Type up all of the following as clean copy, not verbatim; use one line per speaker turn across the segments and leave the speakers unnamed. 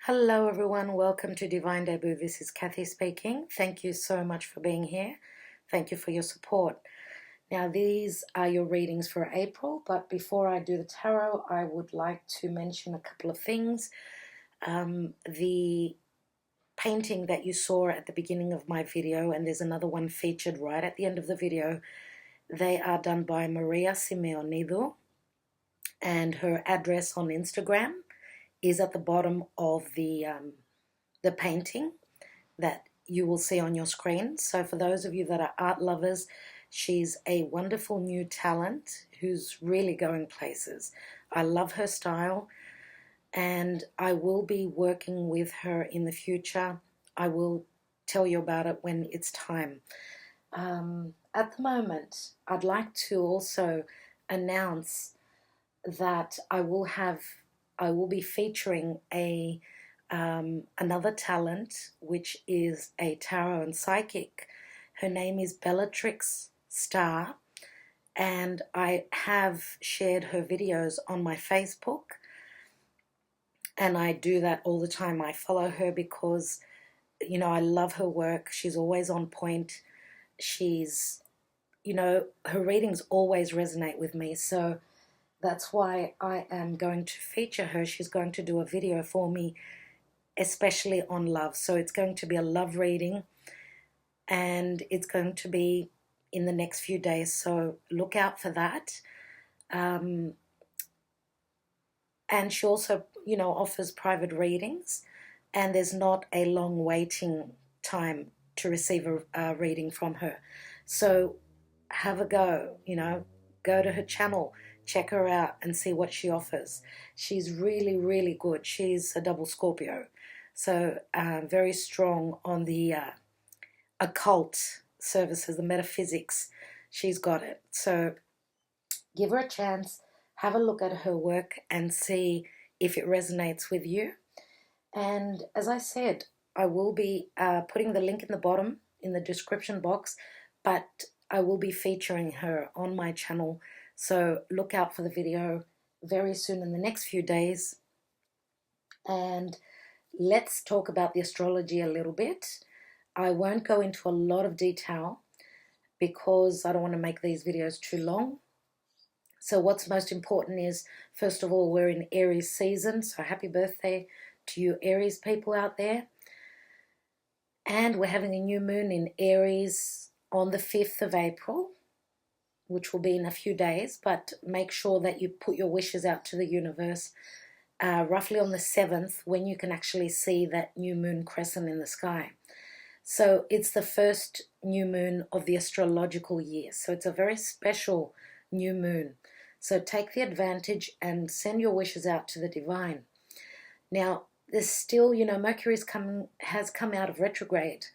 Hello everyone, welcome to Divine Debut. This is Kathy speaking. Thank you so much for being here. Thank you for your support. Now these are your readings for April, but before I do the tarot, I would like to mention a couple of things. The painting that you saw at the beginning of my video, and there's another one featured right at the end of the video, they are done by Maria Simeonido, and her address on Instagram is at the bottom of the painting that you will see on your screen. So for those of you that are art lovers, she's a wonderful new talent who's really going places. I love her style, and I will be working with her in the future. I will tell you about it when it's time. At the moment, I'd like to also announce that I will be featuring another talent, which is a tarot and psychic. Her name is Bellatrix Star, and I have shared her videos on my Facebook, and I do that all the time. I follow her because, you know, I love her work. She's always on point. She's, you know, her readings always resonate with me, so that's why I am going to feature her. She's going to do a video for me, especially on love. So it's going to be a love reading, and it's going to be in the next few days. So look out for that. And she also, you know, offers private readings, and there's not a long waiting time to receive a reading from her. So have a go, you know, go to her channel, check her out and see what she offers. She's really, really good. She's a double Scorpio, so very strong on the occult services, the metaphysics. She's got it. So give her a chance, have a look at her work and see if it resonates with you. And as I said, I will be putting the link in the bottom in the description box, but I will be featuring her on my channel. So look out for the video very soon in the next few days. And let's talk about the astrology a little bit. I won't go into a lot of detail because I don't want to make these videos too long. So what's most important is, first of all, we're in Aries season. So happy birthday to you Aries people out there. And we're having a new moon in Aries on the 5th of April. Which will be in a few days, but make sure that you put your wishes out to the universe roughly on the 7th, when you can actually see that new moon crescent in the sky. So it's the first new moon of the astrological year, so it's a very special new moon. So take the advantage and send your wishes out to the divine. Now there's still, you know, Mercury has come out of retrograde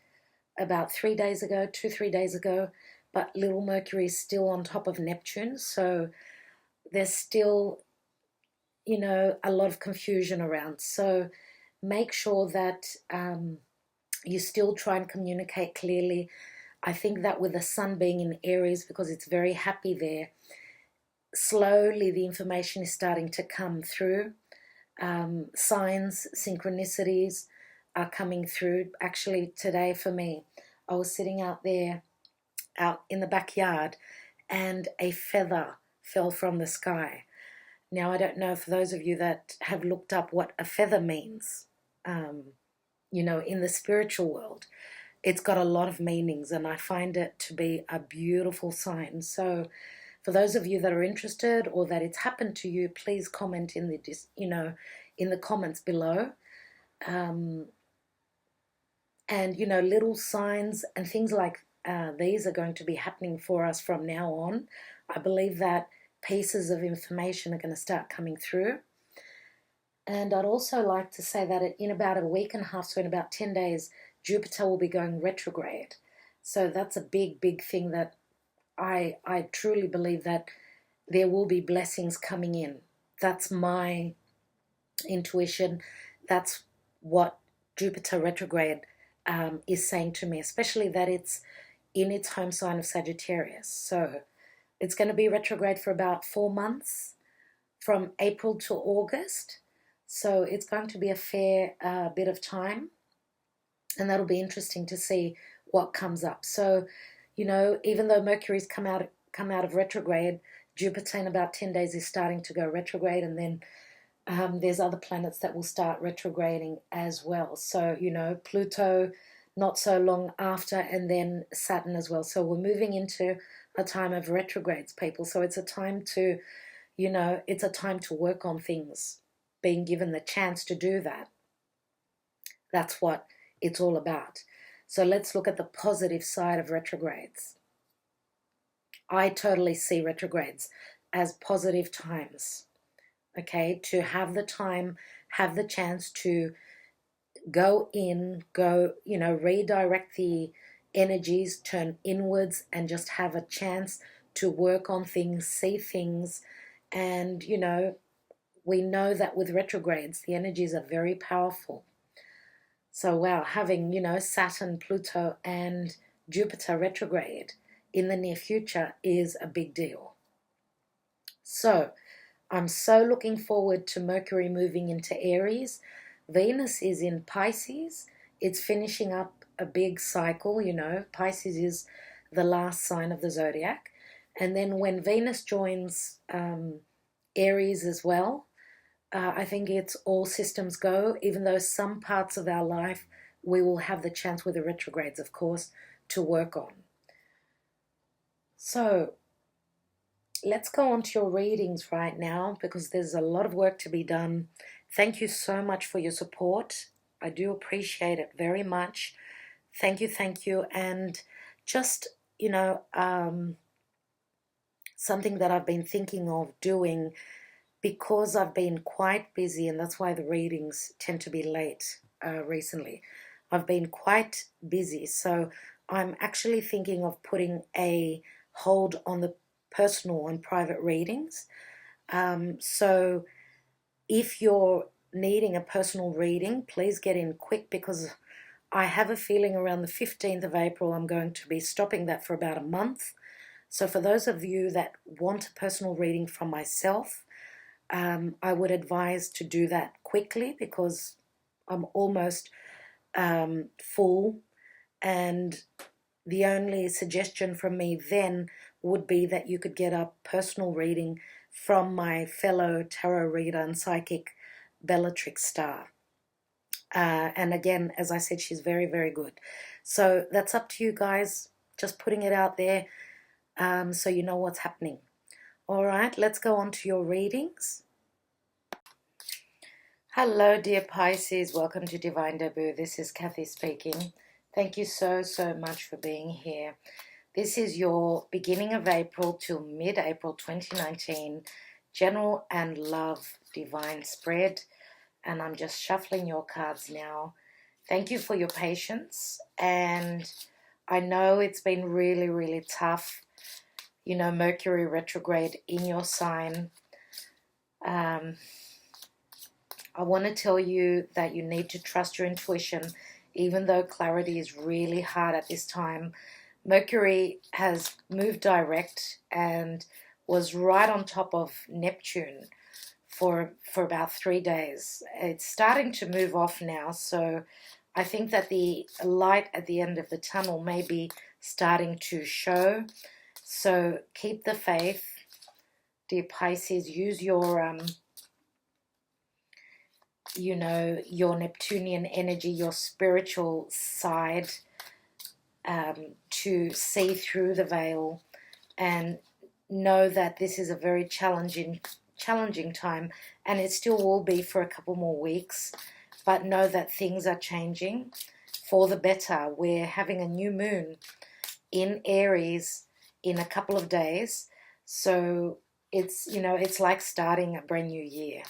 about 3 days ago, 2-3 days ago. But little Mercury is still on top of Neptune, so there's still, you know, a lot of confusion around. So make sure that you still try and communicate clearly. I think that with the sun being in Aries, because it's very happy there, slowly the information is starting to come through. Signs, synchronicities are coming through. Actually, today for me, I was sitting out there, out in the backyard, and a feather fell from the sky. Now I don't know, for those of you that have looked up what a feather means, you know, in the spiritual world, it's got a lot of meanings, and I find it to be a beautiful sign. So for those of you that are interested or that it's happened to you, please comment in the, you know, in the comments below. And you know, little signs and things like these are going to be happening for us from now on. I believe that pieces of information are going to start coming through. And I'd also like to say that in about a week and a half, so in about 10 days, Jupiter will be going retrograde. So that's a big, big thing that I truly believe that there will be blessings coming in. That's my intuition. That's what Jupiter retrograde is saying to me, especially that it's in its home sign of Sagittarius. So it's going to be retrograde for about 4 months, from April to August. So it's going to be a fair bit of time, and that'll be interesting to see what comes up. So, you know, even though Mercury's come out of retrograde, Jupiter in about 10 days is starting to go retrograde, and then there's other planets that will start retrograding as well. So, you know, Pluto not so long after, and then Saturn as well. So we're moving into a time of retrogrades, people. So it's a time to, you know, it's a time to work on things, being given the chance to do that. That's what it's all about. So let's look at the positive side of retrogrades. I totally see retrogrades as positive times, okay, to have the time, have the chance to go in, you know, redirect the energies, turn inwards, and just have a chance to work on things, see things. And, you know, we know that with retrogrades, the energies are very powerful. So, wow, having, you know, Saturn, Pluto, and Jupiter retrograde in the near future is a big deal. So, I'm so looking forward to Mercury moving into Aries. Venus is in Pisces. It's finishing up a big cycle, you know. Pisces is the last sign of the zodiac. And then when Venus joins Aries as well, I think it's all systems go, even though some parts of our life we will have the chance with the retrogrades, of course, to work on. So let's go on to your readings right now, because there's a lot of work to be done. Thank you so much for your support. I do appreciate it very much. Thank you. And just, you know, something that I've been thinking of doing, because I've been quite busy, and that's why the readings tend to be late recently. I've been quite busy, so I'm actually thinking of putting a hold on the personal and private readings. So if you're needing a personal reading, please get in quick, because I have a feeling around the 15th of April I'm going to be stopping that for about a month. So for those of you that want a personal reading from myself, I would advise to do that quickly, because I'm almost full, and the only suggestion from me then would be that you could get a personal reading from my fellow tarot reader and psychic Bellatrix Star. And again, as I said, she's very, very good. So that's up to you guys, just putting it out there so you know what's happening. All right, let's go on to your readings. Hello, dear Pisces. Welcome to Divine Debut. This is Kathy speaking. Thank you so much for being here. This is your beginning of April till mid-April 2019 general and love divine spread. And I'm just shuffling your cards now. Thank you for your patience. And I know it's been really, really tough. You know, Mercury retrograde in your sign. I want to tell you that you need to trust your intuition, even though clarity is really hard at this time. Mercury has moved direct and was right on top of Neptune for about 3 days. It's starting to move off now, so I think that the light at the end of the tunnel may be starting to show. So keep the faith, dear Pisces. Use your you know, your Neptunian energy, your spiritual side, to see through the veil, and know that this is a very challenging time, and it still will be for a couple more weeks, but know that things are changing for the better. We're having a new moon in Aries in a couple of days, so it's, you know, it's like starting a brand new year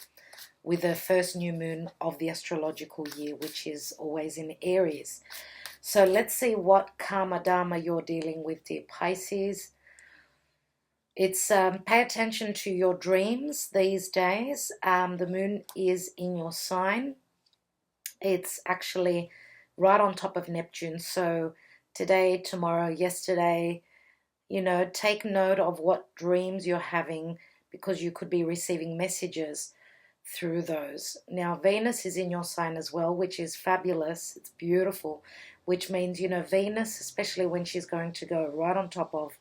with the first new moon of the astrological year, which is always in Aries. So let's see what karma dharma you're dealing with, dear Pisces. It's pay attention to your dreams these days. The moon is in your sign. It's actually right on top of Neptune. So today, tomorrow, yesterday, you know, take note of what dreams you're having, because you could be receiving messages through those. Now, Venus is in your sign as well, which is fabulous. It's beautiful, which means, you know, Venus, especially when she's going to go right on top of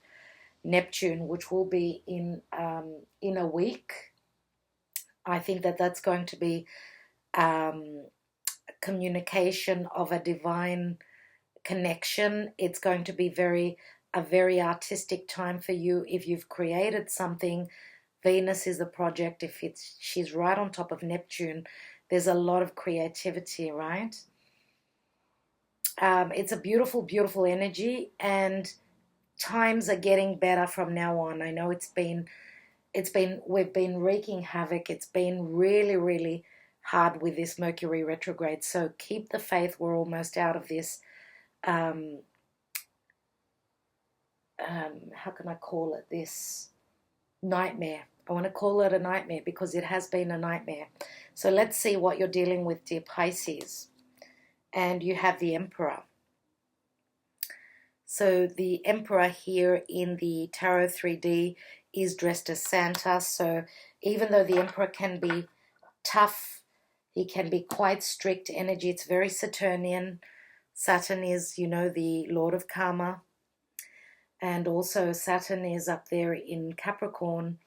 Neptune, which will be in a week. I think that that's going to be communication of a divine connection. It's going to be a very artistic time for you. If you've created something, Venus is the project. If she's right on top of Neptune, there's a lot of creativity, right? It's a beautiful, beautiful energy, and times are getting better from now on. I know we've been wreaking havoc. It's been really, really hard with this Mercury retrograde. So keep the faith. We're almost out of this. How can I call it? This nightmare. I want to call it a nightmare because it has been a nightmare. So let's see what you're dealing with, dear Pisces. And you have the Emperor. So the Emperor here in the Tarot 3D is dressed as Santa. So even though the Emperor can be tough, he can be quite strict energy. It's very Saturnian. Saturn is, you know, the Lord of Karma. And also Saturn is up there in Capricorn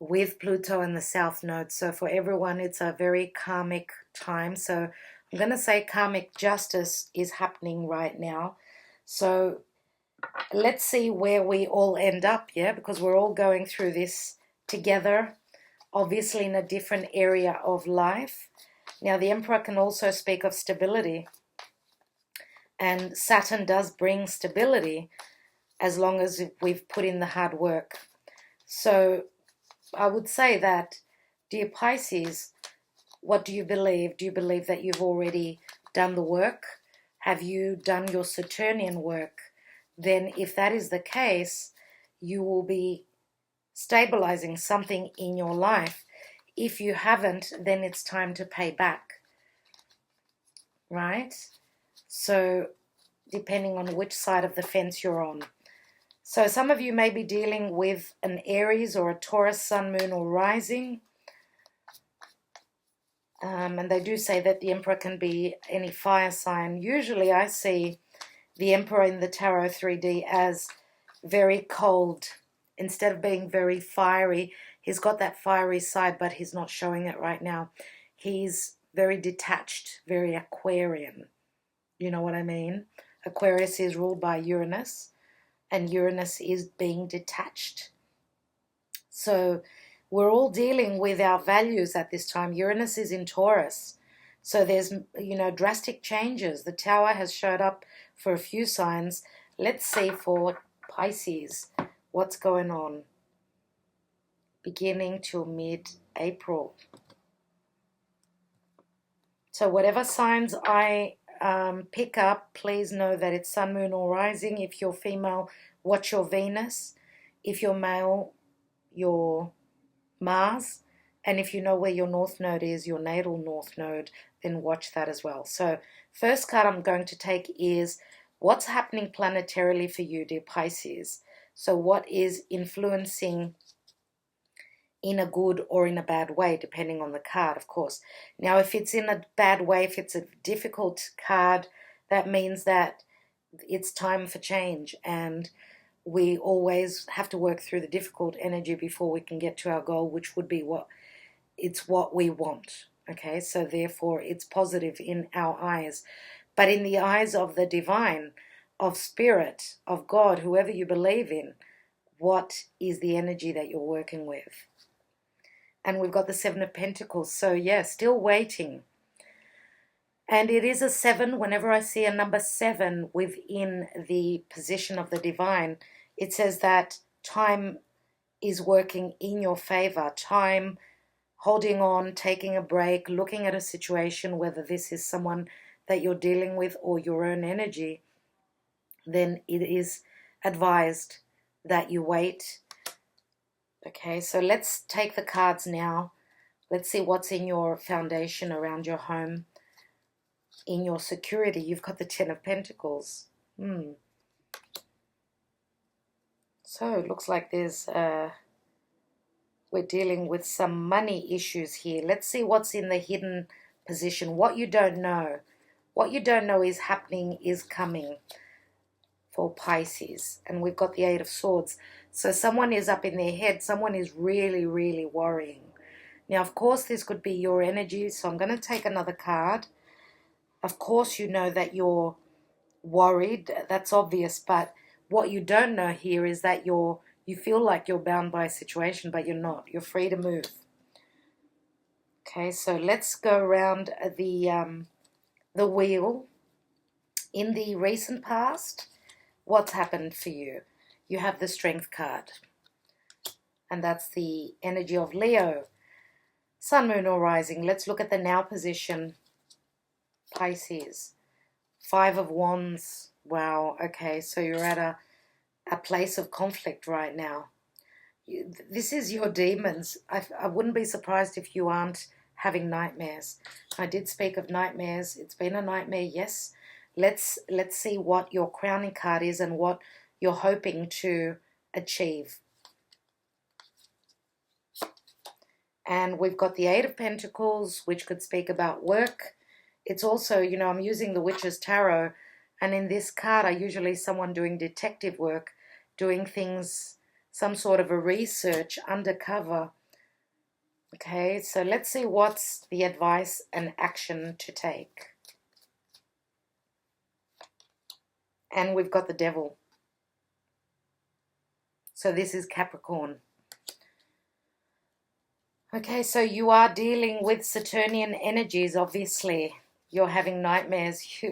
with Pluto in the South Node. So for everyone, it's a very karmic time. So I'm going to say karmic justice is happening right now. So let's see where we all end up, yeah? Because we're all going through this together, obviously in a different area of life. Now, the Emperor can also speak of stability. And Saturn does bring stability as long as we've put in the hard work. So I would say that, dear Pisces, what do you believe? Do you believe that you've already done the work? Have you done your Saturnian work? Then if that is the case, you will be stabilizing something in your life. If you haven't, then it's time to pay back, right? So depending on which side of the fence you're on. So some of you may be dealing with an Aries or a Taurus sun, moon, or rising. And they do say that the Emperor can be any fire sign. Usually I see the Emperor in the Tarot 3D as very cold. Instead of being very fiery, he's got that fiery side, but he's not showing it right now. He's very detached, very Aquarian. You know what I mean? Aquarius is ruled by Uranus, and Uranus is being detached. So we're all dealing with our values at this time. Uranus is in Taurus. So there's, you know, drastic changes. The Tower has showed up for a few signs. Let's see for Pisces what's going on beginning till mid-April. So whatever signs I pick up, please know that it's sun, moon, or rising. If you're female, watch your Venus. If you're male, your Mars. And if you know where your North Node is, your natal North Node, then watch that as well. So first card I'm going to take is what's happening planetarily for you, dear Pisces. So what is influencing in a good or in a bad way, depending on the card, of course. Now, if it's in a bad way, if it's a difficult card, that means that it's time for change, and we always have to work through the difficult energy before we can get to our goal, which would be what we want. Okay, so therefore it's positive in our eyes. But in the eyes of the divine, of spirit, of God, whoever you believe in, what is the energy that you're working with? And we've got the Seven of Pentacles. So yeah, still waiting. And it is a 7. Whenever I see a number 7 within the position of the divine, it says that time is working in your favor. Time, holding on, taking a break, looking at a situation, whether this is someone that you're dealing with or your own energy, then it is advised that you wait. Okay, so let's take the cards now. Let's see what's in your foundation around your home. In your security, you've got the 10 of Pentacles. So it looks like there's We're dealing with some money issues here. Let's see what's in the hidden position. What you don't know. What you don't know is happening, is coming for Pisces. And we've got the Eight of Swords. So someone is up in their head. Someone is really, really worrying. Now, of course, this could be your energy. So I'm going to take another card. Of course, you know that you're worried. That's obvious. But what you don't know here is that you feel like you're bound by a situation, but you're not. You're free to move. Okay, so let's go around the wheel. In the recent past, what's happened for you? You have the Strength card. And that's the energy of Leo. Sun, Moon, or Rising. Let's look at the now position. Pisces. Five of Wands. Wow, okay, so you're at a place of conflict right now. This is your demons. I wouldn't be surprised if you aren't having nightmares. I did speak of nightmares. It's been a nightmare, yes. Let's see what your crowning card is and what you're hoping to achieve. And we've got the Eight of Pentacles, which could speak about work. It's also, you know, I'm using the Witch's Tarot, and in this card, I usually someone doing detective work, doing things, some sort of a research undercover. Okay, so let's see what's the advice and action to take. And we've got the Devil. So this is Capricorn. Okay, so you are dealing with Saturnian energies, obviously. You're having nightmares.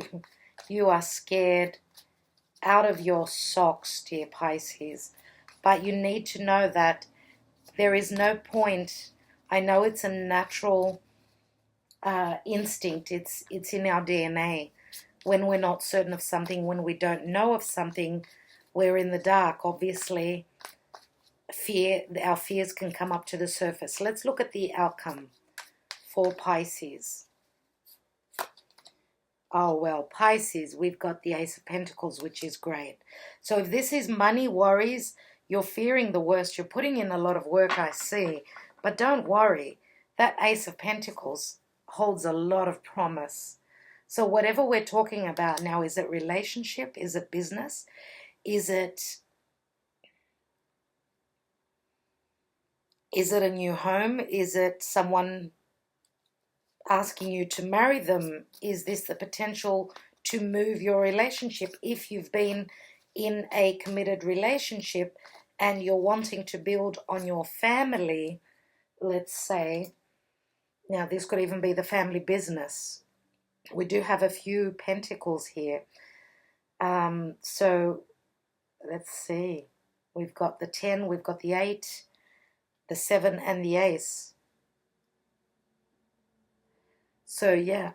You are scared out of your socks, dear Pisces. But you need to know that there is no point. I know it's a natural instinct. It's in our DNA. When we're not certain of something, when we don't know of something, we're in the dark. Obviously, our fears can come up to the surface. Let's look at the outcome for Pisces. Oh, well, Pisces, we've got the Ace of Pentacles, which is great. So if this is money worries, you're fearing the worst. You're putting in a lot of work, I see. But don't worry. That Ace of Pentacles holds a lot of promise. So whatever we're talking about now, is it relationship? Is it business? Is it a new home? Is it someone asking you to marry them? Is this the potential to move your relationship? If you've been in a committed relationship and you're wanting to build on your family, let's say, now this could even be the family business. We do have a few pentacles here. So let's see. We've got the 10, we've got the 8, the 7, and the Ace. So yeah,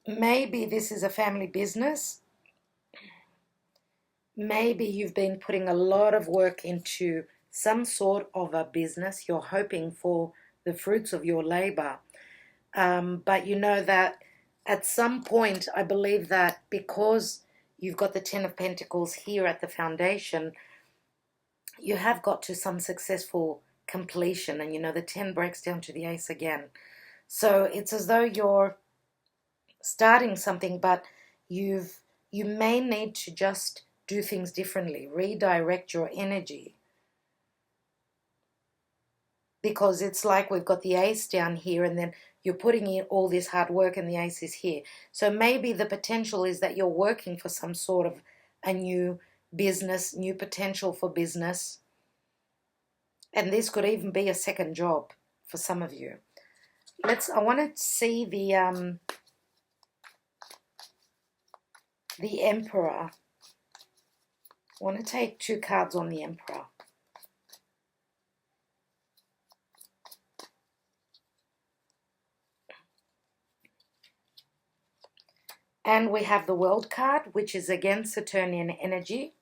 maybe this is a family business. Maybe you've been putting a lot of work into some sort of a business. You're hoping for the fruits of your labor. But you know that at some point, I believe that because you've got the 10 of Pentacles here at the foundation, you have got to some successful completion. And you know, the 10 breaks down to the Ace again. So it's as though you're starting something, but you may need to just do things differently, redirect your energy. Because it's like we've got the Ace down here, and then you're putting in all this hard work and the Ace is here. So maybe the potential is that you're working for some sort of a new business, new potential for business. And this could even be a second job for some of you. I want to see the Emperor. I want to take 2 cards on the Emperor. And we have the World card, which is again Saturnian energy.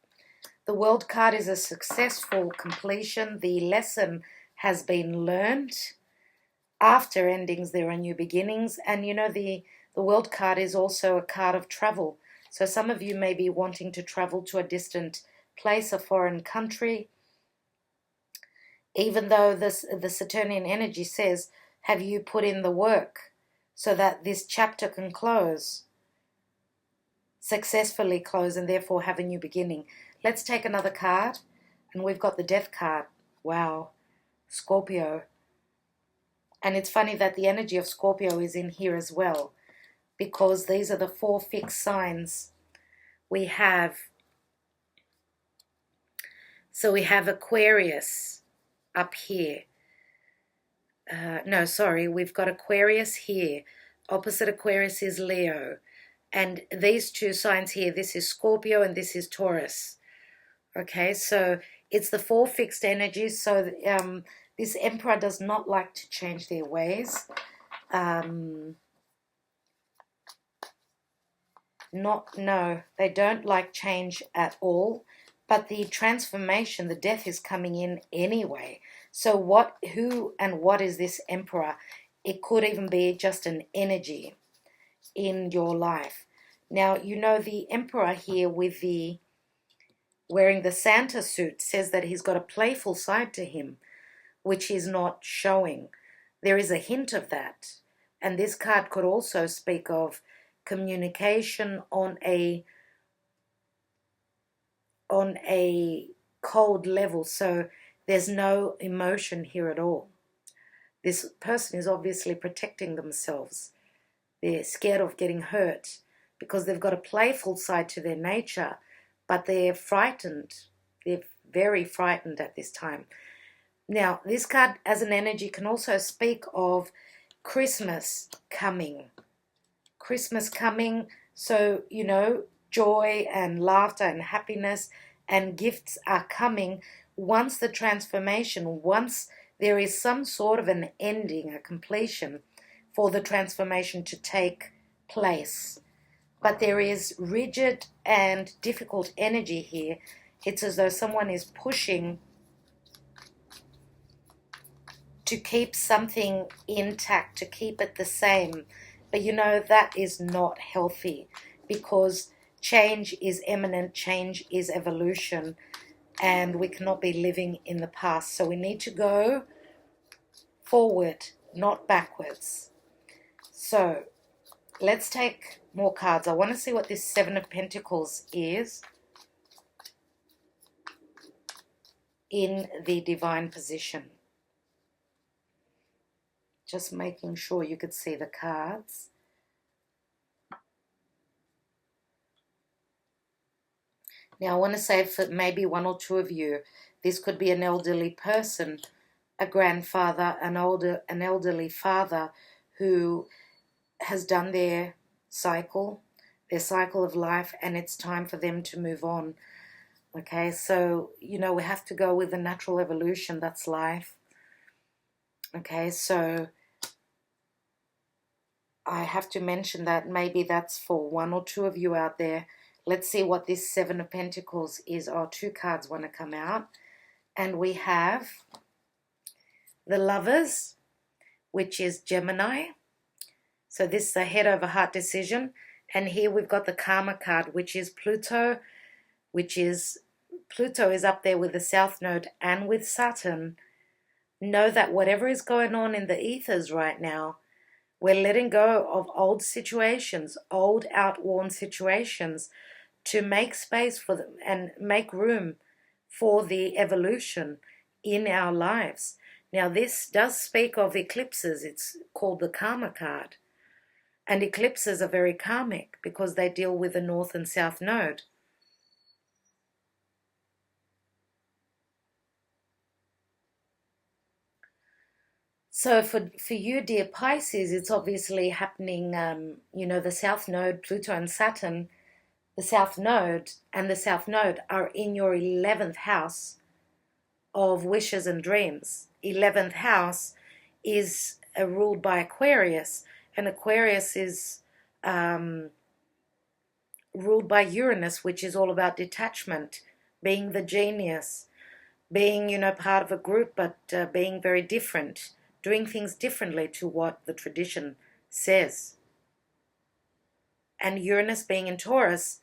The World card is a successful completion. The lesson has been learned. After endings, there are new beginnings. And you know, the World card is also a card of travel. So some of you may be wanting to travel to a distant place, a foreign country. even though the Saturnian energy says, have you put in the work so that this chapter can close, successfully close, and therefore have a new beginning. Let's take another card, and we've got the Death card. Wow, Scorpio. And it's funny that the energy of Scorpio is in here as well, because these are the 4 fixed signs we have. So we have Aquarius up here. No, sorry, we've got Aquarius here. Opposite Aquarius is Leo. And these 2 signs here, this is Scorpio and this is Taurus. Okay, so it's the 4 fixed energies. So this Emperor does not like to change their ways. No, they don't like change at all. But the transformation, the death is coming in anyway. So who and what is this Emperor? It could even be just an energy in your life. Now, you know, the Emperor here with the wearing the Santa suit says that he's got a playful side to him, which he's not showing. There is a hint of that. And this card could also speak of communication on a cold level. So there's no emotion here at all. This person is obviously protecting themselves. They're scared of getting hurt because they've got a playful side to their nature, but they're frightened. They're very frightened at this time. Now, this card as an energy can also speak of Christmas coming. Christmas coming, so, you know, joy and laughter and happiness and gifts are coming once the transformation, once there is some sort of an ending, a completion for the transformation to take place. But there is rigid and difficult energy here. It's as though someone is pushing to keep something intact, to keep it the same. But you know, that is not healthy, because change is imminent, change is evolution, and we cannot be living in the past. So we need to go forward, not backwards. So let's take more cards. I want to see what this 7 of Pentacles is in the divine position. Just making sure you could see the cards. Now I want to say for maybe 1 or 2 of you, this could be an elderly person, a grandfather, an elderly father who has done their cycle of life, and it's time for them to move on. Okay, so, you know, we have to go with the natural evolution, that's life. Okay, so I have to mention that maybe that's for 1 or 2 of you out there. Let's see what this 7 of Pentacles is. Oh, 2 cards want to come out. And we have the Lovers, which is Gemini. So this is the head over heart decision. And here we've got the Karma card, which is Pluto, Pluto is up there with the South Node and with Saturn. Know that whatever is going on in the ethers right now, we're letting go of old situations, old outworn situations, to make space for them and make room for the evolution in our lives. Now, this does speak of eclipses. It's called the Karma card. And eclipses are very karmic because they deal with the North and South Node. So for you, dear Pisces, it's obviously happening, you know, the South Node, Pluto and Saturn, the South Node and the South Node are in your 11th house of wishes and dreams. 11th house is ruled by Aquarius, and Aquarius is ruled by Uranus, which is all about detachment, being the genius, being, you know, part of a group, but being very different, doing things differently to what the tradition says. And Uranus being in Taurus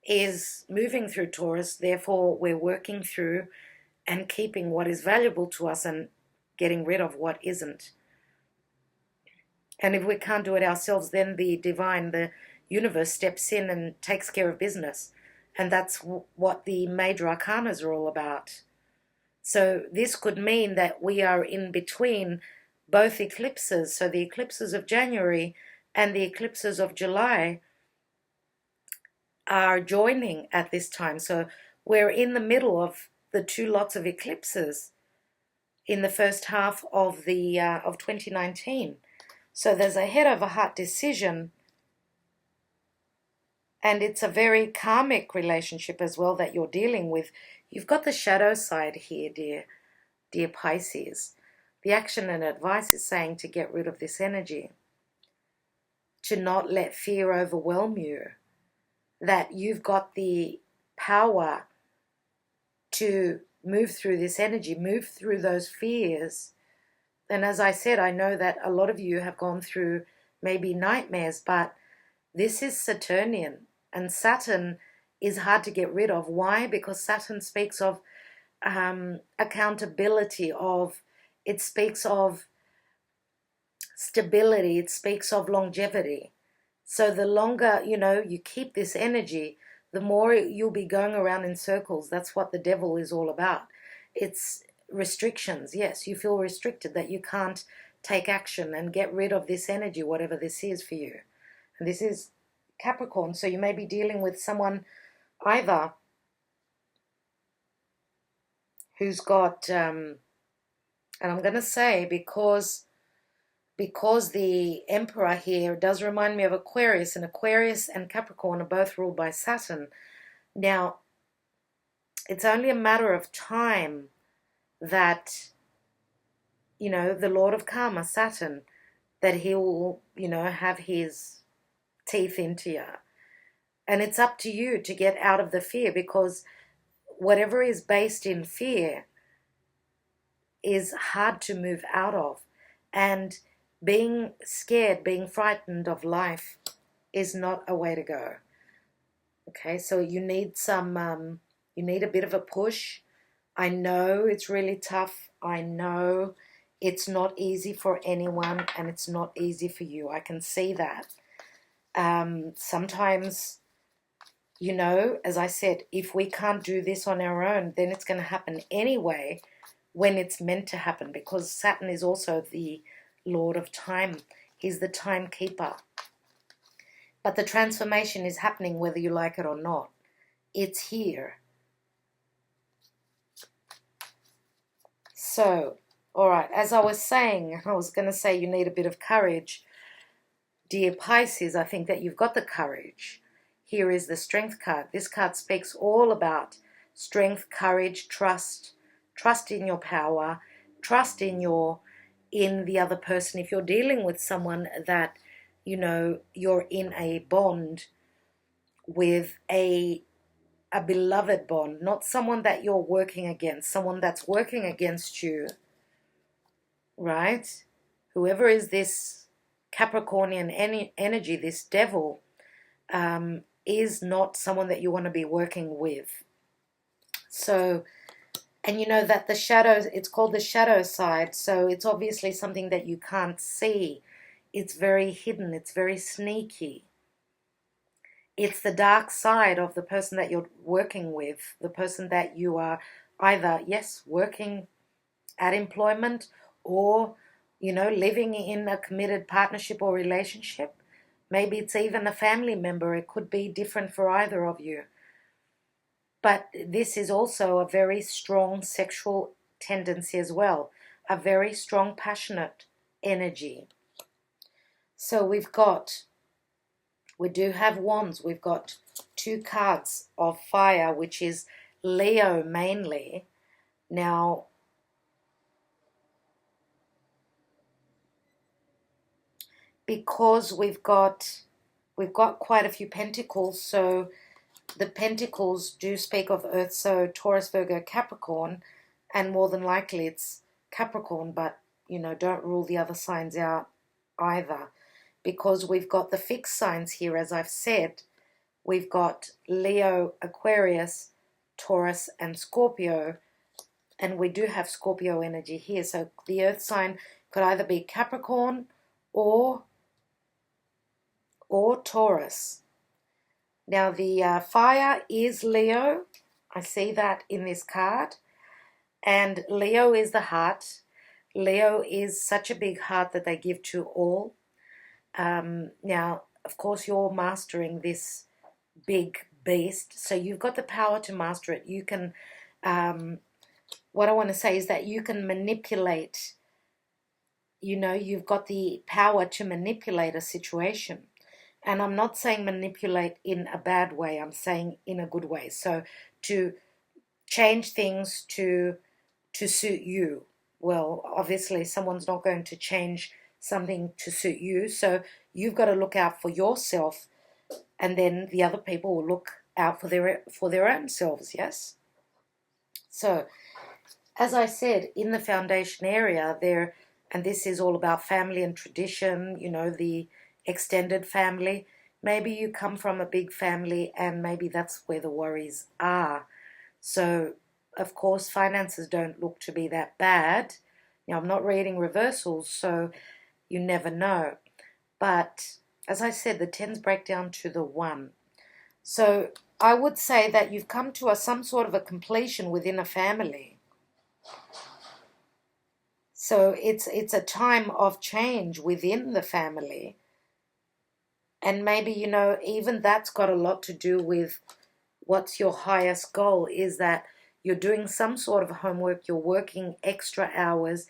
is moving through Taurus, therefore we're working through and keeping what is valuable to us and getting rid of what isn't. And if we can't do it ourselves, then the divine, the universe, steps in and takes care of business. And that's what the major arcanas are all about. So this could mean that we are in between both eclipses. So the eclipses of January and the eclipses of July are joining at this time. So we're in the middle of the two lots of eclipses in the first half of 2019. So there's a head over heart decision, and it's a very karmic relationship as well that you're dealing with. You've got the shadow side here, dear Pisces. The action and advice is saying to get rid of this energy, to not let fear overwhelm you, that you've got the power to move through this energy, move through those fears. And as I said, I know that a lot of you have gone through maybe nightmares, but this is Saturnian, and Saturn is hard to get rid of. Why? Because Saturn speaks of accountability, it speaks of stability, it speaks of longevity. So the longer, you keep this energy, the more you'll be going around in circles. That's what the devil is all about. It's restrictions. Yes, you feel restricted, that you can't take action and get rid of this energy, whatever this is for you. And this is Capricorn, so you may be dealing with someone either who's got, and I'm going to say, because the Emperor here does remind me of Aquarius, and Aquarius and Capricorn are both ruled by Saturn. Now, it's only a matter of time that, the Lord of Karma, Saturn, that he will, have his teeth into you. And it's up to you to get out of the fear, because whatever is based in fear is hard to move out of. And being scared, being frightened of life is not a way to go. Okay, so you need you need a bit of a push. I know it's really tough. I know it's not easy for anyone, and it's not easy for you. I can see that. Sometimes, as I said, if we can't do this on our own, then it's going to happen anyway when it's meant to happen, because Saturn is also the Lord of time. He's the timekeeper. But the transformation is happening whether you like it or not. It's here. So, all right, as I was saying, I was going to say you need a bit of courage. Dear Pisces, I think that you've got the courage. Here is the Strength card. This card speaks all about strength, courage, trust in your power, trust in the other person. If you're dealing with someone that, you're in a bond with a beloved bond, not someone that you're working against, someone that's working against you, right? Whoever is this Capricornian energy, this devil, is not someone that you want to be working with. So, and you know that the shadows, it's called the shadow side, so it's obviously something that you can't see. It's very hidden, it's very sneaky. It's the dark side of the person that you're working with, the person that you are either, yes, working at employment, or, living in a committed partnership or relationship. Maybe it's even a family member. It could be different for either of you. But this is also a very strong sexual tendency as well, a very strong passionate energy. So we do have wands. We've got two cards of fire, which is Leo mainly. Now, because we've got quite a few pentacles, so the pentacles do speak of Earth, so Taurus, Virgo, Capricorn, and more than likely it's Capricorn, but, don't rule the other signs out either, because we've got the fixed signs here, as I've said. We've got Leo, Aquarius, Taurus, and Scorpio, And we do have Scorpio energy here. So the earth sign could either be Capricorn or Taurus. Now the fire is Leo. I see that in this card. And Leo is the heart. Leo is such a big heart that they give to all. Now, of course, you're mastering this big beast. So you've got the power to master it. You can, what I want to say is that you can manipulate, you've got the power to manipulate a situation. And I'm not saying manipulate in a bad way. I'm saying in a good way. So to change things to suit you. Well, obviously, someone's not going to change something to suit you. So you've got to look out for yourself, and then the other people will look out for their own selves, yes? So, as I said, in the foundation area there, and this is all about family and tradition, the extended family. Maybe you come from a big family and maybe that's where the worries are. So, of course, finances don't look to be that bad. Now, I'm not reading reversals, so you never know. But, as I said, the 10s break down to the 1. So, I would say that you've come to some sort of a completion within a family. So, it's a time of change within the family. And maybe, even that's got a lot to do with what's your highest goal, is that you're doing some sort of homework, you're working extra hours,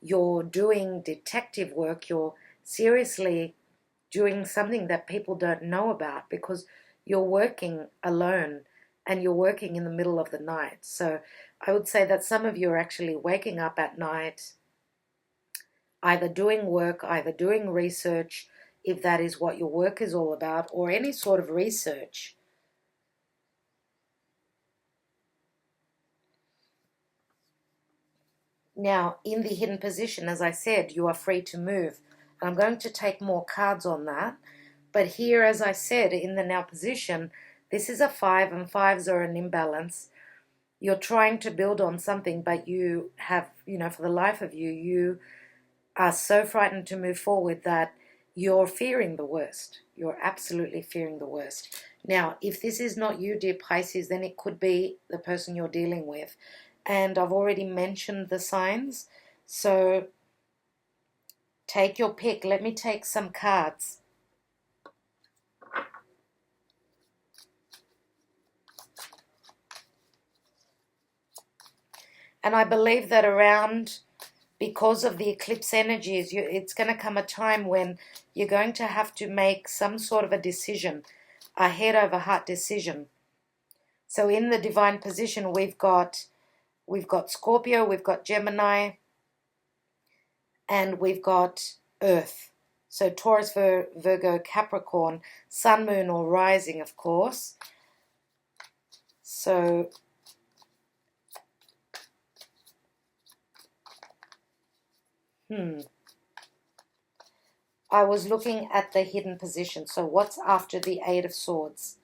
you're doing detective work, you're seriously doing something that people don't know about because you're working alone and you're working in the middle of the night. So I would say that some of you are actually waking up at night, either doing work, either doing research, if that is what your work is all about, or any sort of research. Now, in the hidden position, as I said, you are free to move. I'm going to take more cards on that. But here, as I said, in the now position, this is a 5, and 5s are an imbalance. You're trying to build on something, but you have, for the life of you, you are so frightened to move forward that you're fearing the worst. You're absolutely fearing the worst. Now, if this is not you, dear Pisces, then it could be the person you're dealing with. And I've already mentioned the signs. So take your pick. Let me take some cards. And I believe that because of the eclipse energies, it's going to come a time when you're going to have to make some sort of a decision, a head over heart decision. So in the divine position, we've got Scorpio, we've got Gemini, and we've got Earth. So Taurus, Virgo, Capricorn, Sun, Moon, or Rising, of course. So I was looking at the hidden position. So what's after the 8 of Swords?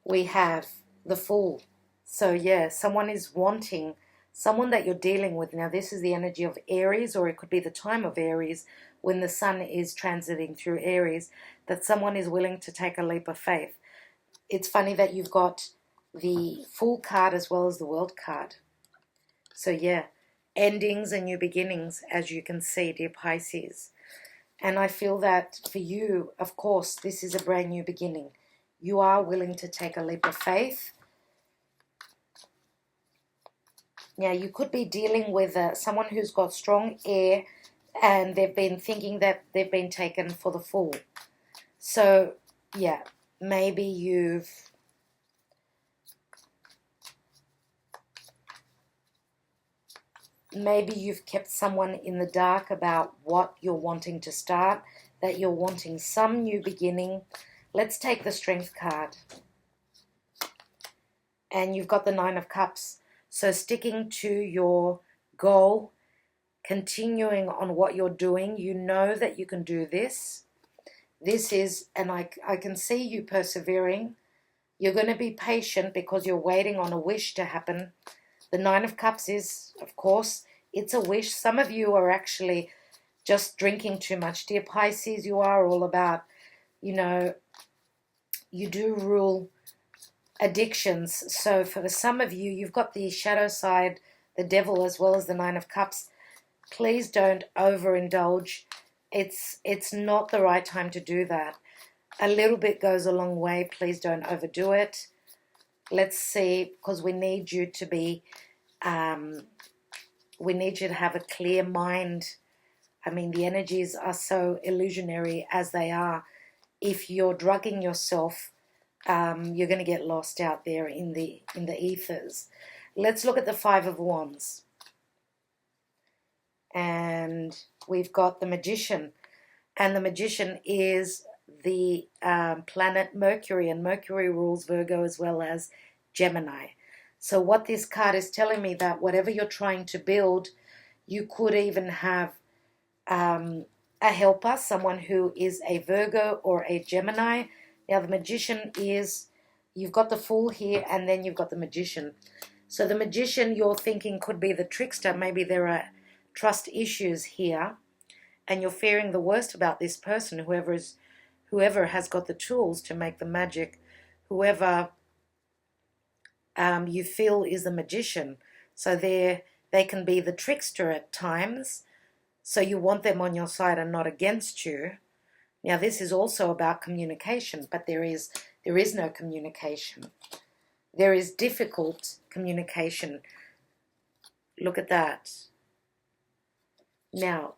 We have the Fool. So yeah, someone is wanting, someone that you're dealing with. Now this is the energy of Aries, or it could be the time of Aries when the sun is transiting through Aries, that someone is willing to take a leap of faith. It's funny that you've got the Fool card as well as the World card. So yeah, endings and new beginnings, as you can see, dear Pisces. And I feel that for you, of course, this is a brand new beginning. You are willing to take a leap of faith. Now, you could be dealing with someone who's got strong air and they've been thinking that they've been taken for the fool. So, yeah, maybe you've kept someone in the dark about what you're wanting to start, that you're wanting some new beginning. Let's take the Strength card. And you've got the 9 of Cups. So sticking to your goal, continuing on what you're doing, you know that you can do this. This is, and I can see you persevering. You're going to be patient because you're waiting on a wish to happen. The Nine of Cups is, of course, it's a wish. Some of you are actually just drinking too much. Dear Pisces, you are all about, you know, you do rule addictions. So for some of you, you've got the shadow side, the devil, as well as the Nine of Cups. Please don't overindulge. It's not the right time to do that. A little bit goes a long way. Please don't overdo it. Let's see, because we need you to be, we need you to have a clear mind. I mean, the energies are so illusionary as they are. If you're drugging yourself, you're going to get lost out there in the ethers. Let's look at the Five of Wands. And we've got the Magician. And the Magician is the planet Mercury. And Mercury rules Virgo as well as Gemini. So what this card is telling me, that whatever you're trying to build, you could even have a helper, someone who is a Virgo or a Gemini. Now the Magician is, you've got the Fool here, and then you've got the Magician. So the Magician, you're thinking, could be the trickster. Maybe there are trust issues here, and you're fearing the worst about this person, whoever has got the tools to make the magic, whoever you feel is the Magician. So they can be the trickster at times. So you want them on your side and not against you. Now this is also about communication, but there is no communication. There is difficult communication. Look at that. Now,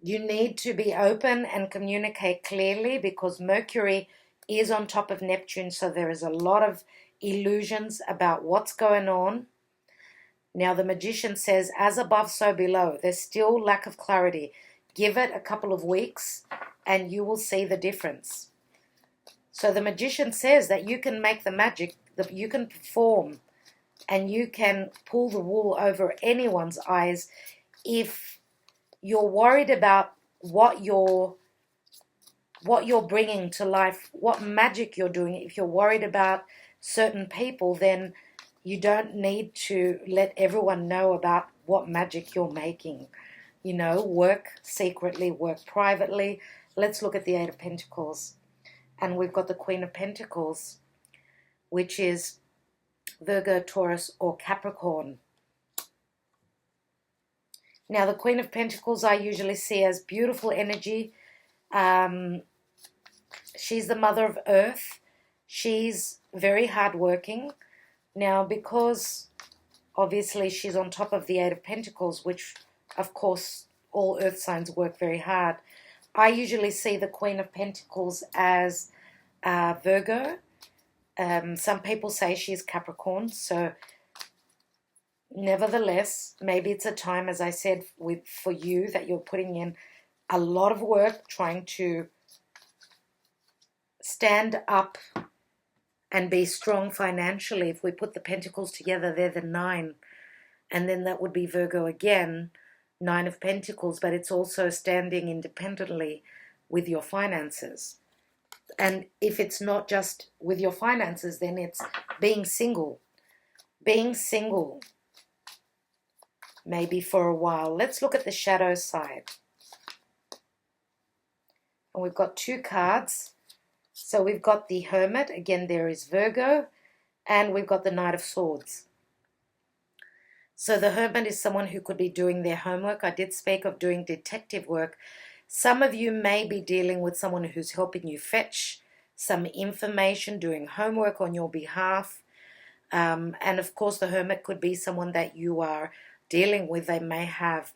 you need to be open and communicate clearly, because Mercury is on top of Neptune, so there is a lot of illusions about what's going on. Now the Magician says, as above, so below. There's still lack of clarity. Give it a couple of weeks and you will see the difference. So the Magician says that you can make the magic, that you can perform, and you can pull the wool over anyone's eyes if you're worried about what you're bringing to life, what magic you're doing. If you're worried about certain people, then you don't need to let everyone know about what magic you're making. You know, work secretly, work privately. Let's look at the Eight of Pentacles. And we've got the Queen of Pentacles, which is Virgo, Taurus, or Capricorn. Now, the Queen of Pentacles I usually see as beautiful energy. She's the mother of earth. She's very hardworking. Now, because obviously she's on top of the Eight of Pentacles, which, of course, all earth signs work very hard, I usually see the Queen of Pentacles as Virgo. Some people say she's Capricorn, so nevertheless, maybe it's a time, as I said, for you, that you're putting in a lot of work trying to stand up and be strong financially. If we put the pentacles together, they're the 9. And then that would be Virgo again, 9 of Pentacles, but it's also standing independently with your finances. And if it's not just with your finances, then it's being single. Being single, maybe for a while. Let's look at the shadow side. And we've got 2 cards. So we've got the Hermit, again there is Virgo, and we've got the Knight of Swords. So the Hermit is someone who could be doing their homework. I did speak of doing detective work. Some of you may be dealing with someone who's helping you fetch some information, doing homework on your behalf. And of course the Hermit could be someone that you are dealing with. They may have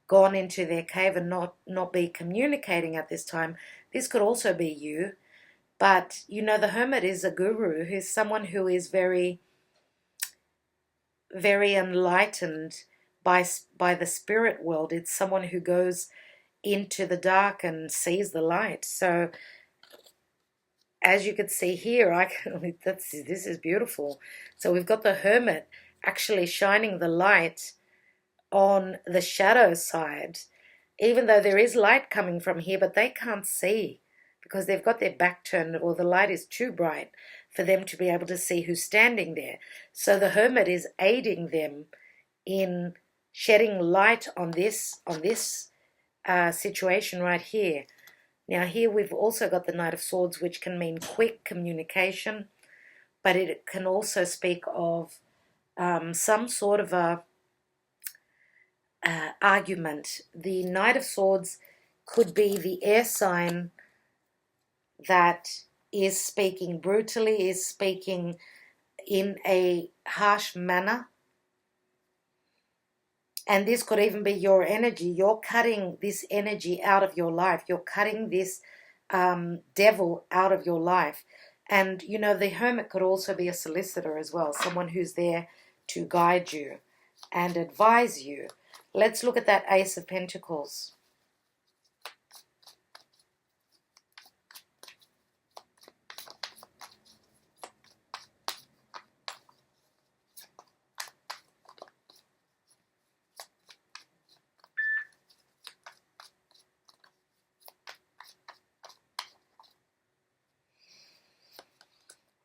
gone into their cave and not be communicating at this time. This could also be you. But, you know, the Hermit is a guru, who's someone who is very, very enlightened by the spirit world. It's someone who goes into the dark and sees the light. So, as you can see here, this is beautiful. So we've got the Hermit actually shining the light on the shadow side, even though there is light coming from here, but they can't see, because they've got their back turned, or the light is too bright for them to be able to see who's standing there. So the Hermit is aiding them in shedding light on this situation right here. Now here we've also got the Knight of Swords, which can mean quick communication, but it can also speak of some sort of a argument. The Knight of Swords could be the air sign that is speaking brutally, is speaking in a harsh manner. And this could even be your energy. You're cutting this energy out of your life. You're cutting this devil out of your life. And, you know, the Hermit could also be a solicitor as well, someone who's there to guide you and advise you. Let's look at that Ace of Pentacles.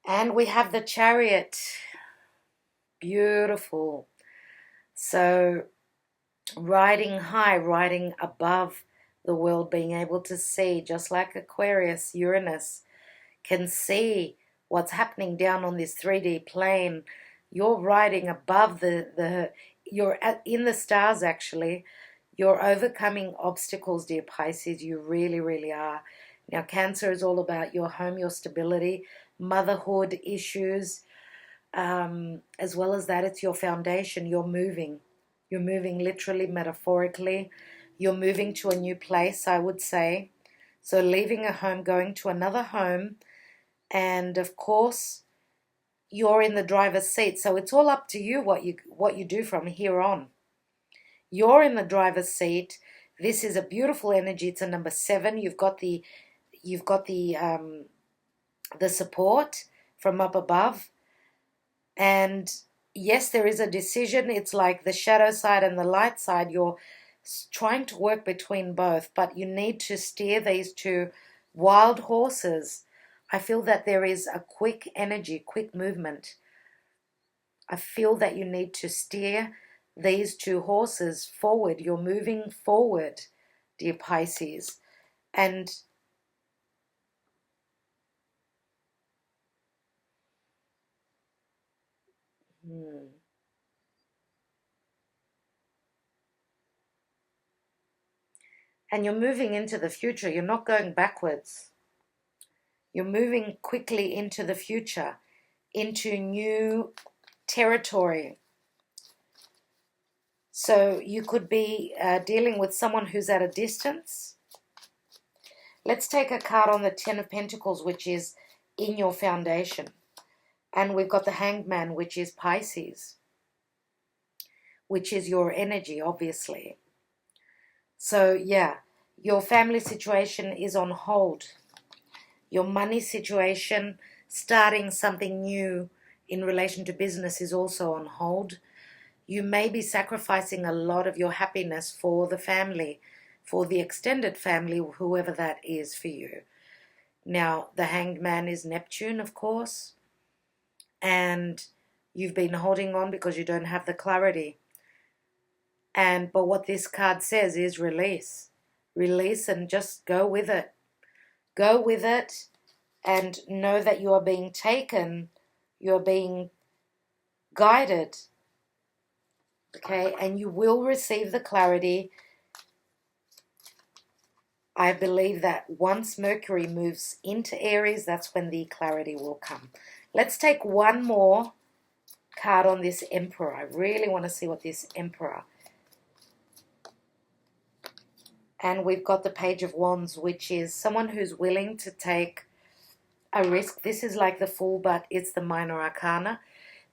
And we have the Chariot. Beautiful. So riding high, riding above the world, being able to see, just like Aquarius, Uranus can see what's happening down on this 3D plane. You're riding above you're in the stars actually. You're overcoming obstacles, dear Pisces. You really, really are. Now, Cancer is all about your home, your stability, motherhood issues, as well as that, it's your foundation. You're moving literally, metaphorically. You're moving to a new place, I would say. So leaving a home, going to another home, and of course you're in the driver's seat. So it's all up to you what you do from here on. You're in the driver's seat. This is a beautiful energy. It's a number 7. You've got the support from up above. And yes, there is a decision. It's like the shadow side and the light side. You're trying to work between both, but you need to steer these two wild horses. I feel that there is a quick energy, quick movement. I feel that you need to steer these two horses forward. You're moving forward, dear Pisces. And and you're moving into the future. You're not going backwards. You're moving quickly into the future, into new territory. So you could be dealing with someone who's at a distance. Let's take a card on the 10 of Pentacles, which is in your foundation. And we've got the Hanged Man, which is Pisces, which is your energy, obviously. So, yeah, your family situation is on hold. Your money situation, starting something new in relation to business, is also on hold. You may be sacrificing a lot of your happiness for the family, for the extended family, whoever that is for you. Now, the Hanged Man is Neptune, of course, and you've been holding on because you don't have the clarity. But what this card says is release. Release and just go with it. Go with it and know that you are being taken, you're being guided, okay? And you will receive the clarity. I believe that once Mercury moves into Aries, that's when the clarity will come. Let's take one more card on this Emperor. I really want to see what this Emperor. And we've got the Page of Wands, which is someone who's willing to take a risk. This is like the Fool, but it's the minor arcana.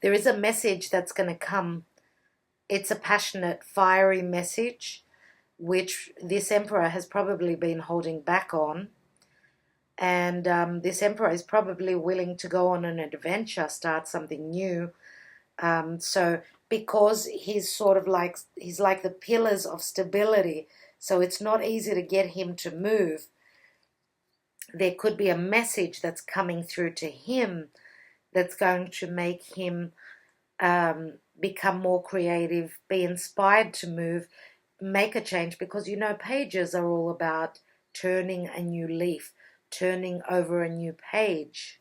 There is a message that's going to come. It's a passionate, fiery message, which this Emperor has probably been holding back on. And this Emperor is probably willing to go on an adventure, start something new. So because he's sort of like, he's like the pillars of stability, so it's not easy to get him to move. There could be a message that's coming through to him that's going to make him become more creative, be inspired to move, make a change, because you know pages are all about turning a new leaf, turning over a new page.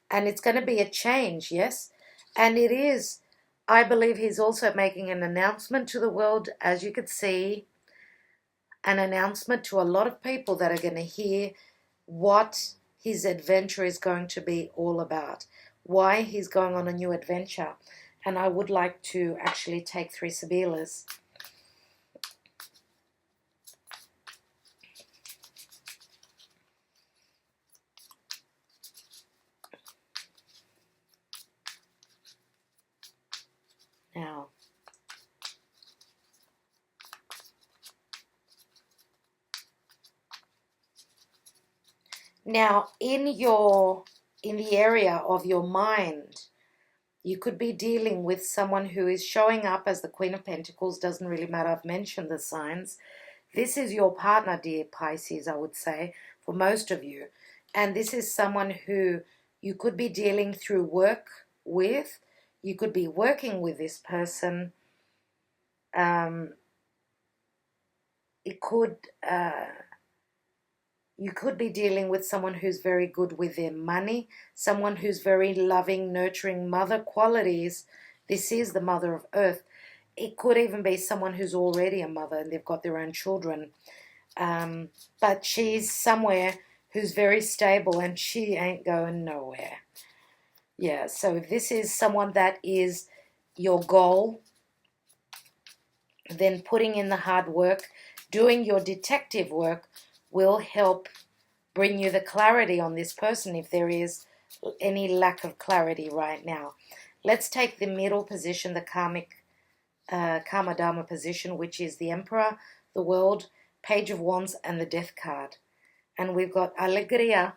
And it's going to be a change, yes? And it is. I believe he's also making an announcement to the world, as you could see, an announcement to a lot of people that are going to hear what his adventure is going to be all about, why he's going on a new adventure. And I would like to actually take 3 Sibillas. Now in the area of your mind, you could be dealing with someone who is showing up as the Queen of Pentacles. Doesn't really matter, I've mentioned the signs. This is your partner, dear Pisces, I would say, for most of you. And this is someone who you could be dealing through work with. You could be working with this person. You could be dealing with someone who's very good with their money, someone who's very loving, nurturing, mother qualities. This is the Mother of Earth. It could even be someone who's already a mother and they've got their own children. But she's somewhere who's very stable and she ain't going nowhere. Yeah, so if this is someone that is your goal, then putting in the hard work, doing your detective work will help bring you the clarity on this person if there is any lack of clarity right now. Let's take the middle position, the karmic Karma Dharma position, which is the Emperor, the World, Page of Wands, and the Death card. And we've got Alegria,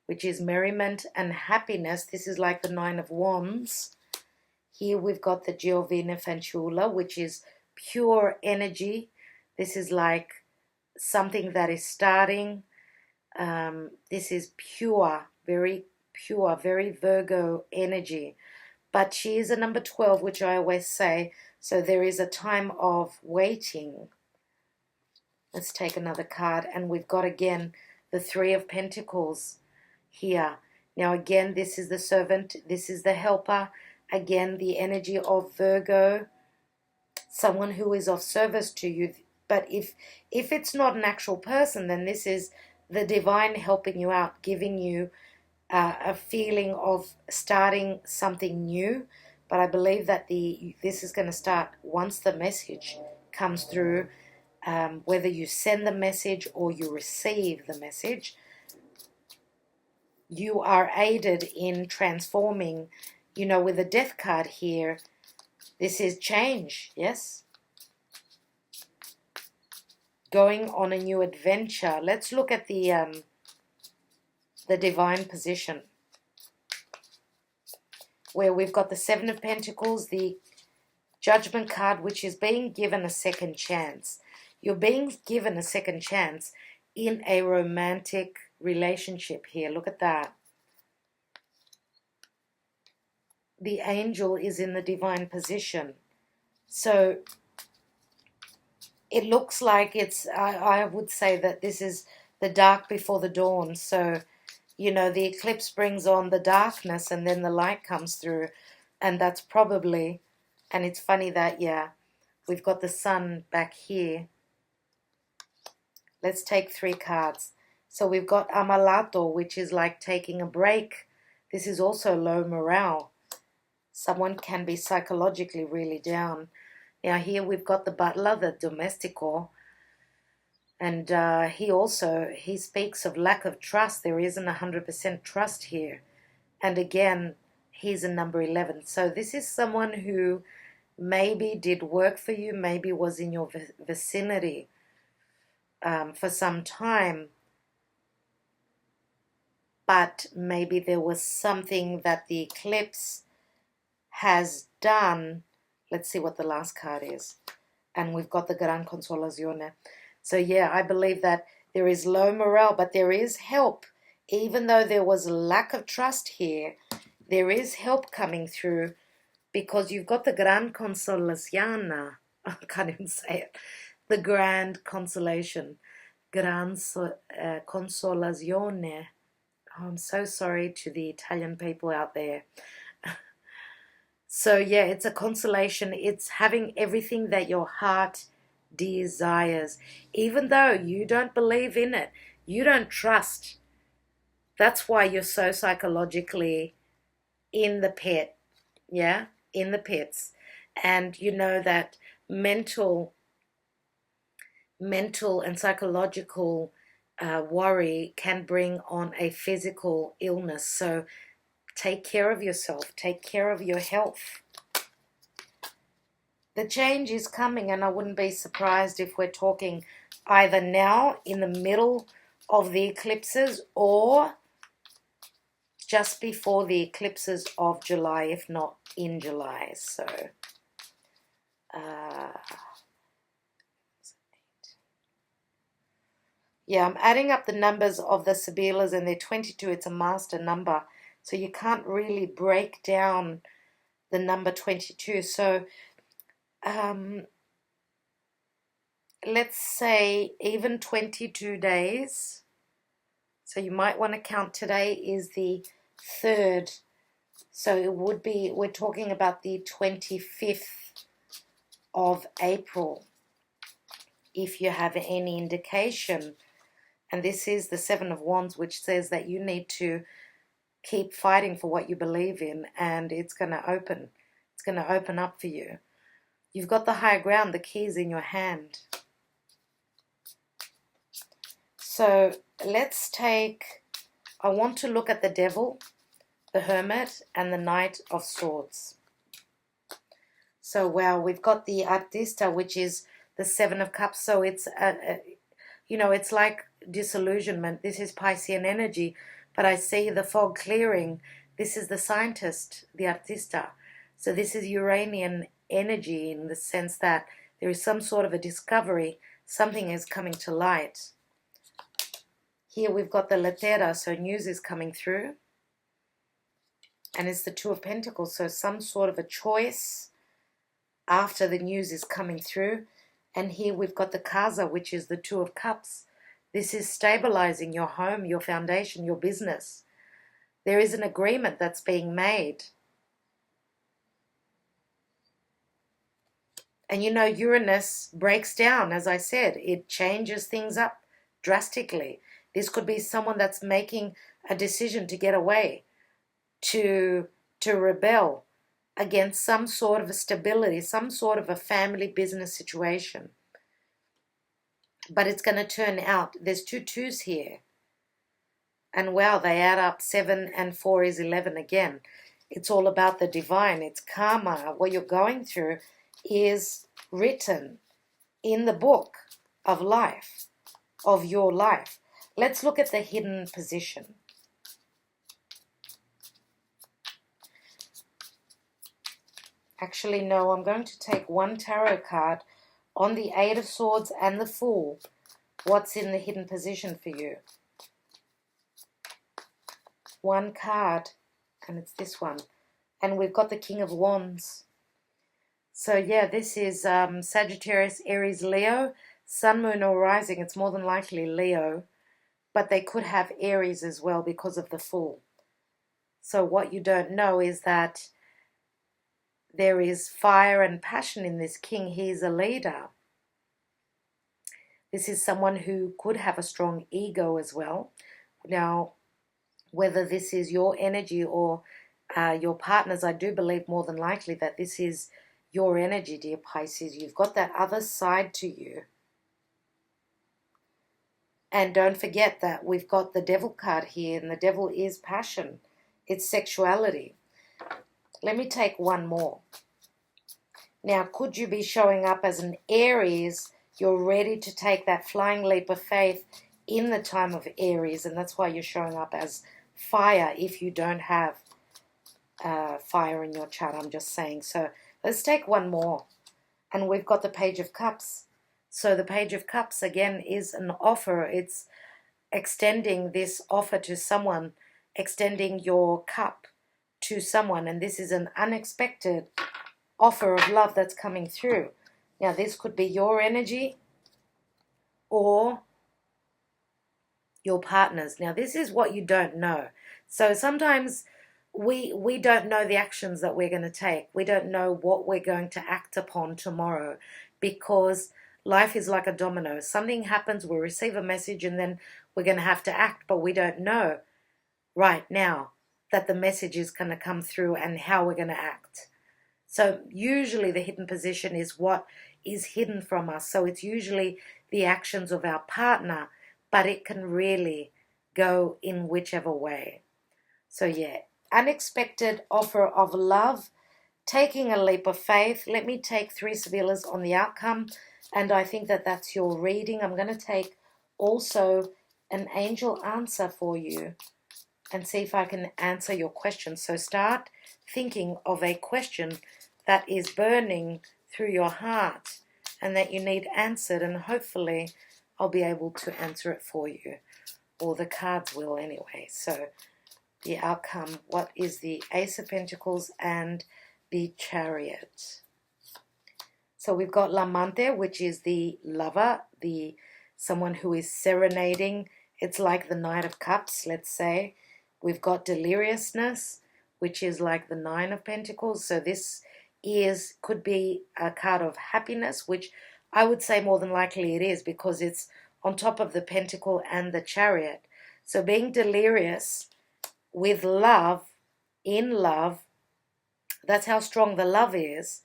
which is merriment and happiness. This is like the Nine of Wands. Here we've got the Giovina Fanciulla, which is pure energy. This is like something that is starting. This is pure, very Virgo energy. But she is a number 12, which I always say, so there is a time of waiting. Let's take another card, and we've got again the Three of Pentacles here. Now again, this is the servant, this is the helper. Again, the energy of Virgo, someone who is of service to you. But if it's not an actual person, then this is the divine helping you out, giving you a feeling of starting something new. But I believe that this is going to start once the message comes through, whether you send the message or you receive the message. You are aided in transforming, you know, with the Death card here. This is change, yes? Going on a new adventure. Let's look at the divine position, where we've got the Seven of Pentacles, the Judgment card, which is being given a second chance. You're being given a second chance in a romantic relationship here. Look at that. The angel is in the divine position. So it looks like it's, I would say that this is the dark before the dawn. So, you know, the eclipse brings on the darkness and then the light comes through. And that's probably, and it's funny that, yeah, we've got the sun back here. Let's take 3 cards. So we've got Amalato, which is like taking a break. This is also low morale. Someone can be psychologically really down. Now here we've got the butler, the domestico. And he speaks of lack of trust. There isn't 100% trust here. And again, he's a number 11. So this is someone who maybe did work for you, maybe was in your vicinity for some time. But maybe there was something that the eclipse has done. Let's see what the last card is. And we've got the Gran Consolazione. So yeah, I believe that there is low morale, but there is help. Even though there was lack of trust here, there is help coming through because you've got the Gran Consolazione. I can't even say it. The Grand Consolation. Consolazione. Oh, I'm so sorry to the Italian people out there. So yeah, it's a consolation. It's having everything that your heart desires. Even though you don't believe in it, you don't trust. That's why you're so psychologically in the pit, yeah, in the pits. And you know that mental and psychological worry can bring on a physical illness. So take care of yourself, take care of your health. The change is coming, and I wouldn't be surprised if we're talking either now in the middle of the eclipses or just before the eclipses of July, if not in July. So yeah, I'm adding up the numbers of the Sibillas, and they're 22. It's a master number, so you can't really break down the number 22. So let's say even 22 days. So you might want to count today is the 3rd. So it would be, we're talking about the 25th of April. If you have any indication, and this is the 7 of Wands, which says that you need to keep fighting for what you believe in, and it's going to open. It's going to open up for you. You've got the higher ground, the keys in your hand. So let's take, I want to look at the Devil, the Hermit, and the Knight of Swords. So, wow, we've got the Artista, which is the 7 of Cups. So it's, you know, it's like disillusionment. This is Piscean energy, but I see the fog clearing. This is the Scientist, the Artista. So this is Uranian energy in the sense that there is some sort of a discovery. Something is coming to light. Here we've got the Lettera, so news is coming through. And it's the 2 of Pentacles, so some sort of a choice after the news is coming through. And here we've got the Casa, which is the 2 of Cups. This is stabilizing your home, your foundation, your business. There is an agreement that's being made. And you know, Uranus breaks down, as I said. It changes things up drastically. This could be someone that's making a decision to get away, to rebel against some sort of a stability, some sort of a family business situation. But it's going to turn out, there's 2 2s here. And wow, they add up. 7 and 4 is 11 again. It's all about the divine. It's karma. What you're going through is written in the book of life, of your life. Let's look at the hidden position. Actually, no, I'm going to take one tarot card on the 8 of Swords and the Fool. What's in the hidden position for you? One card, and it's this one. And we've got the King of Wands. So yeah, this is Sagittarius, Aries, Leo, Sun, Moon, or Rising. It's more than likely Leo, but they could have Aries as well because of the Fool. So what you don't know is that there is fire and passion in this king. He's a leader. This is someone who could have a strong ego as well. Now, whether this is your energy or your partner's, I do believe more than likely that this is your energy, dear Pisces. You've got that other side to you. And don't forget that we've got the Devil card here, and the Devil is passion. It's sexuality. Let me take one more. Now, could you be showing up as an Aries? You're ready to take that flying leap of faith in the time of Aries, and that's why you're showing up as fire if you don't have fire in your chart, I'm just saying. So let's take one more. And we've got the Page of Cups. So the Page of Cups, again, is an offer. It's extending this offer to someone, extending your cup to someone, and this is an unexpected offer of love that's coming through. Now, this could be your energy or your partner's. Now, this is what you don't know. So sometimes we don't know the actions that we're going to take. We don't know what we're going to act upon tomorrow, because life is like a domino. Something happens, we receive a message, and then we're going to have to act, but we don't know right now that the message is going to come through and how we're going to act. So usually the hidden position is what is hidden from us. So it's usually the actions of our partner, but it can really go in whichever way. So yeah, unexpected offer of love, taking a leap of faith. Let me take 3 Sibillas on the outcome, and I think that that's your reading. I'm going to take also an angel answer for you and see if I can answer your question. So start thinking of a question that is burning through your heart and that you need answered, and hopefully I'll be able to answer it for you, or the cards will anyway. So the outcome, what is the Ace of Pentacles and the Chariot? So we've got l'amante, which is the lover, the someone who is serenading. It's like the Knight of Cups, let's say. We've got deliriousness, which is like the 9 of Pentacles. So this could be a card of happiness, which I would say more than likely it is, because it's on top of the Pentacle and the Chariot. So being delirious with love, in love, that's how strong the love is.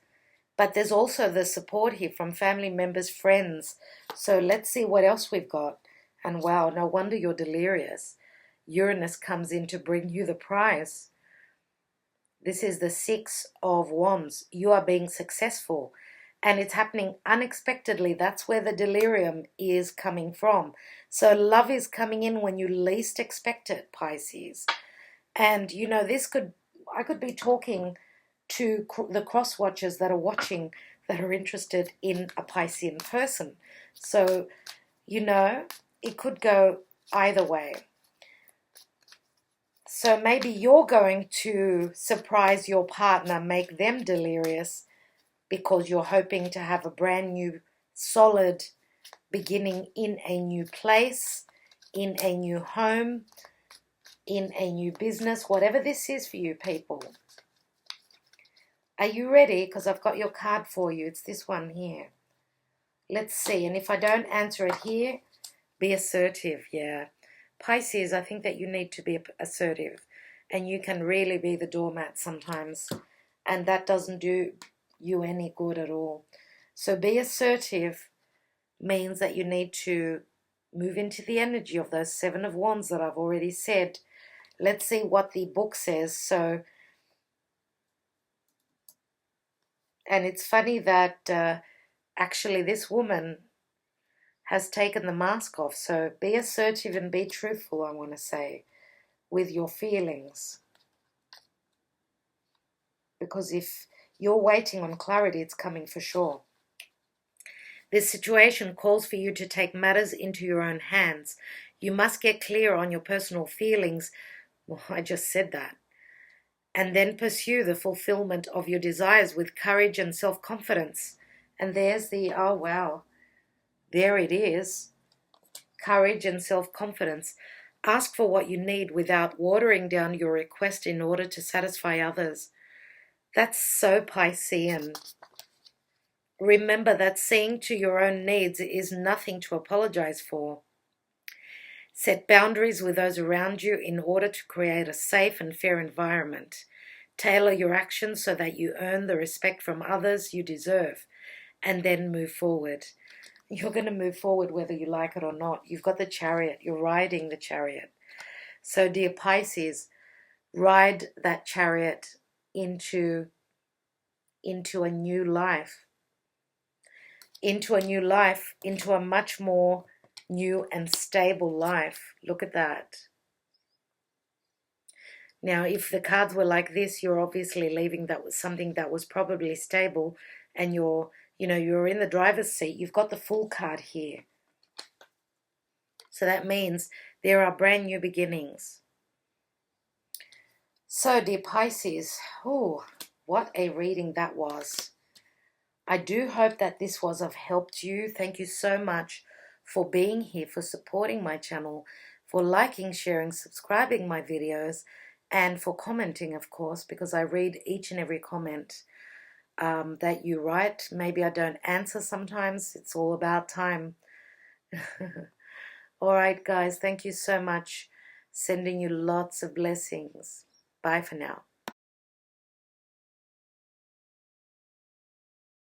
But there's also the support here from family members, friends. So let's see what else we've got. And wow, no wonder you're delirious. Uranus comes in to bring you the prize. This is the 6 of Wands. You are being successful, and it's happening unexpectedly. That's where the delirium is coming from. So love is coming in when you least expect it, Pisces. And you know, I could be talking to the cross watchers that are watching, that are interested in a Piscean person. So, you know, it could go either way. So maybe you're going to surprise your partner, make them delirious, because you're hoping to have a brand new, solid beginning in a new place, in a new home, in a new business, whatever this is for you people. Are you ready? Because I've got your card for you. It's this one here. Let's see. And if I don't answer it here, be assertive. Yeah. Pisces, I think that you need to be assertive, and you can really be the doormat sometimes, and that doesn't do you any good at all. So be assertive means that you need to move into the energy of those 7 of Wands that I've already said. Let's see what the book says. So, and it's funny that actually this woman has taken the mask off. So be assertive and be truthful, I want to say, with your feelings. Because if you're waiting on clarity, it's coming for sure. This situation calls for you to take matters into your own hands. You must get clear on your personal feelings. Well, I just said that. And then pursue the fulfillment of your desires with courage and self-confidence. And there's the, oh wow, there it is. Courage and self-confidence. Ask for what you need without watering down your request in order to satisfy others. That's so Piscean. Remember that seeing to your own needs is nothing to apologize for. Set boundaries with those around you in order to create a safe and fair environment. Tailor your actions so that you earn the respect from others you deserve, and then move forward. You're going to move forward whether you like it or not. You've got the Chariot. You're riding the Chariot. So, dear Pisces, ride that Chariot into a new life. Into a new life, into a much more new and stable life. Look at that. Now, if the cards were like this, you're obviously leaving that was something that was probably stable, and you're in the driver's seat. You've got the Fool card here. So that means there are brand new beginnings. So, dear Pisces, oh, what a reading that was. I do hope that this was of help to you. Thank you so much for being here, for supporting my channel, for liking, sharing, subscribing my videos, and for commenting, of course, because I read each and every comment that you write. Maybe I don't answer sometimes. It's all about time. All right, guys, thank you so much. Sending you lots of blessings. Bye for now.